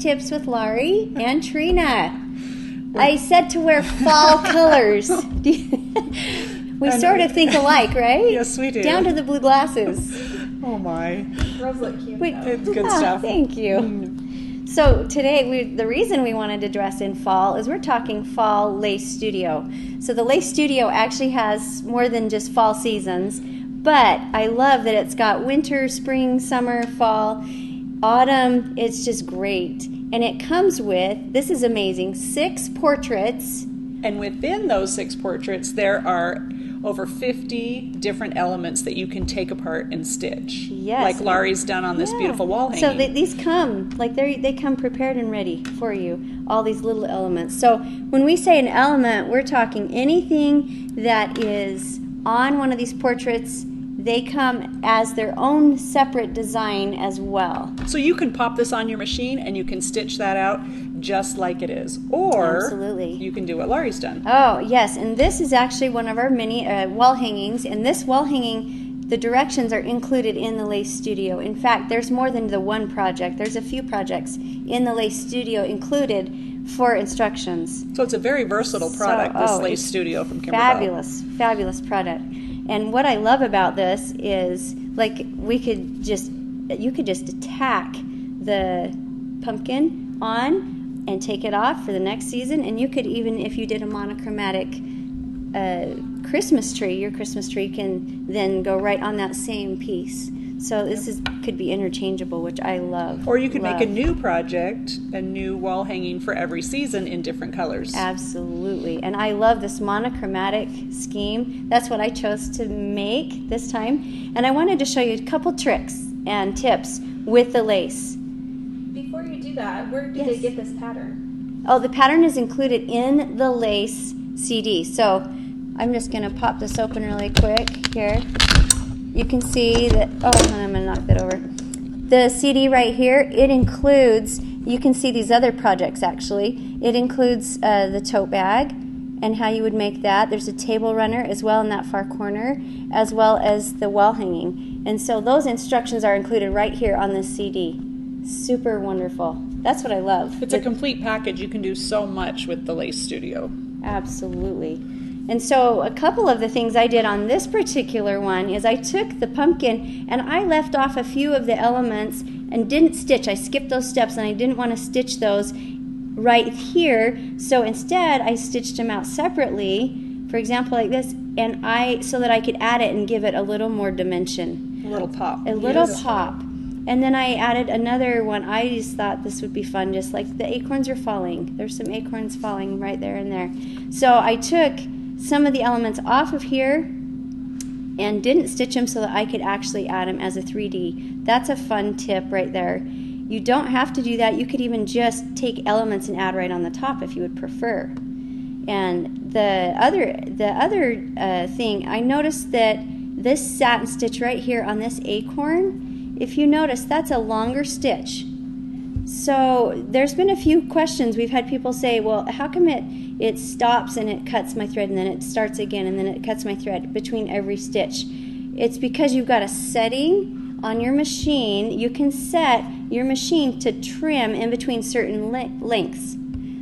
Tips with Laurie and Trina. I said to wear fall colors. We sort of think alike, right? Yes, we do. Down to the blue glasses. Oh my. Girls look cute. It's good stuff. Thank you. So today, the reason we wanted to dress in fall is we're talking fall lace studio. So the lace studio actually has more than just fall seasons, but I love that it's got winter, spring, summer, fall, autumn. It's just great. And it comes with, this is amazing, 6 portraits. And within those 6 portraits, there are over 50 different elements that you can take apart and stitch. Yes. Like Laurie's done on this beautiful wall hanging. So these come, like they come prepared and ready for you, all these little elements. So when we say an element, we're talking anything that is on one of these portraits. They come as their own separate design as well. So you can pop this on your machine and you can stitch that out just like it is. Or Absolutely. You can do what Laurie's done. Oh, yes. And this is actually one of our mini wall hangings. And this wall hanging, the directions are included in the Lace Studio. In fact, there's more than the one project. There's a few projects in the Lace Studio included for instructions. So it's a very versatile product, this Lace Studio from Kimberbell. Fabulous, fabulous product. And what I love about this is, like, you could just tack the pumpkin on and take it off for the next season. And you could even, if you did a monochromatic Christmas tree, your Christmas tree can then go right on that same piece. So this could be interchangeable, which I love. Or you could make a new project, a new wall hanging for every season in different colors. Absolutely. And I love this monochromatic scheme. That's what I chose to make this time. And I wanted to show you a couple tricks and tips with the lace. Before you do that, where did they get this pattern? Oh, the pattern is included in the lace CD. So I'm just going to pop this open really quick here. You can see that, I'm going to knock that over. The CD right here, it includes, you can see these other projects actually. It includes the tote bag and how you would make that. There's a table runner as well in that far corner, as well as the wall hanging. And so those instructions are included right here on this CD. Super wonderful. That's what I love. It's a complete package. You can do so much with the Lace Studio. Absolutely. And so a couple of the things I did on this particular one is I took the pumpkin and I left off a few of the elements and didn't stitch. I skipped those steps and I didn't want to stitch those right here. So instead I stitched them out separately, for example like this, and so that I could add it and give it a little more dimension. A little pop. A little pop. And then I added another one. I just thought this would be fun, just like the acorns are falling. There's some acorns falling right there and there. So I took some of the elements off of here and didn't stitch them so that I could actually add them as a 3D. That's a fun tip right there. You don't have to do that. You could even just take elements and add right on the top if you would prefer. And the other thing, I noticed that this satin stitch right here on this acorn, if you notice, that's a longer stitch. So there's been a few questions. We've had people say, well, how come it stops and it cuts my thread and then it starts again and then it cuts my thread between every stitch? It's because you've got a setting on your machine. You can set your machine to trim in between certain lengths.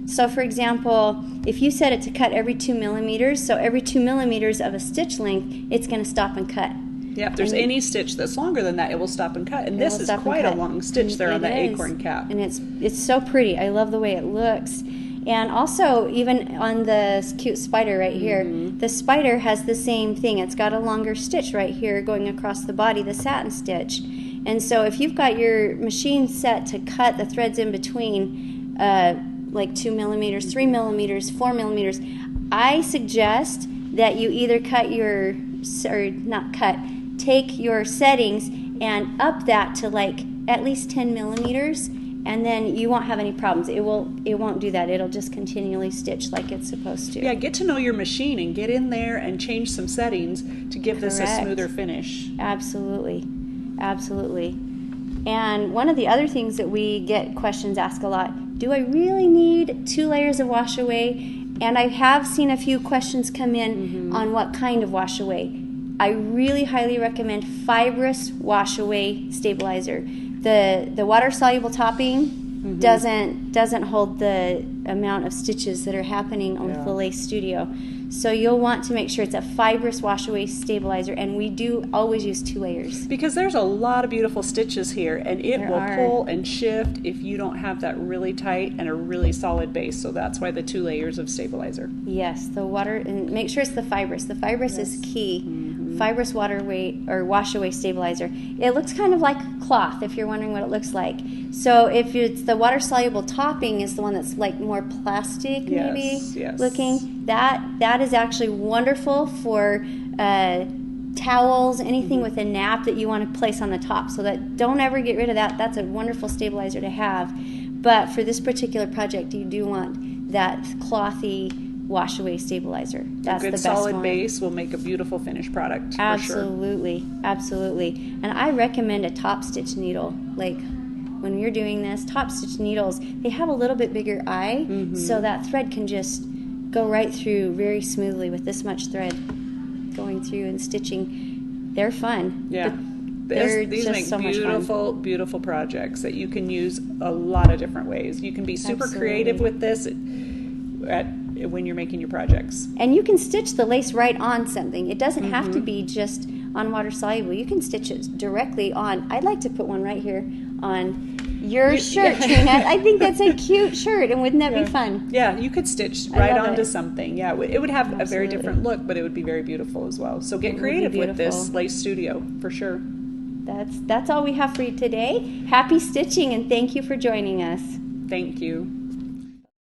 So for example, if you set it to cut every 2 millimeters, so every 2 millimeters of a stitch length, it's going to stop and cut. Yeah, if there's any stitch that's longer than that, it will stop and cut. And this is quite a long stitch there on the acorn cap. And it's so pretty. I love the way it looks. And also, even on the cute spider right here, the spider has the same thing. It's got a longer stitch right here going across the body, the satin stitch. And so if you've got your machine set to cut the threads in between, like 2 millimeters, 3 millimeters, 4 millimeters, I suggest that you either take your settings and up that to like at least 10 millimeters, and then you won't have any problems. It won't do that. It'll just continually stitch like it's supposed to. Yeah, get to know your machine and get in there and change some settings to give this a smoother finish. Absolutely. Absolutely. And one of the other things that we get questions asked a lot, do I really need 2 layers of wash away? And I have seen a few questions come in on what kind of wash away. I really highly recommend fibrous wash away stabilizer. The water soluble topping doesn't hold the amount of stitches that are happening with the Lace Studio. So you'll want to make sure it's a fibrous wash-away stabilizer, and we do always use 2 layers. Because there's a lot of beautiful stitches here, and it There will are. pull and shift if you don't have that really tight and a really solid base. So that's why the 2 layers of stabilizer. Yes, the water, and make sure it's the fibrous. The fibrous is key. Fibrous wash-away stabilizer. It looks kind of like cloth, if you're wondering what it looks like. So if it's the water-soluble topping is the one that's like more plastic, maybe looking. That is actually wonderful for towels, anything with a nap that you want to place on the top. So that don't ever get rid of that. That's a wonderful stabilizer to have. But for this particular project, you do want that clothy wash-away stabilizer. That's a good the best solid one. base will make a beautiful finished product. Absolutely, for sure. absolutely. And I recommend a top stitch needle. Like when you're doing this, top stitch needles, they have a little bit bigger eye, so that thread can just go right through very smoothly with this much thread going through and stitching. They're fun. Yeah. They're These just make so much beautiful, beautiful projects that you can use a lot of different ways. You can be super creative with this when you're making your projects. And you can stitch the lace right on something. It doesn't have to be just on water soluble. You can stitch it directly on. I'd like to put one right here on your shirt, Trina. I think that's a cute shirt, and wouldn't that be fun? Yeah, you could stitch right love onto it. something. Yeah, it would have a very different look, but it would be very beautiful as well. So get creative with this Lace Studio for sure. That's all we have for you today. Happy stitching, and thank you for joining us. Thank you.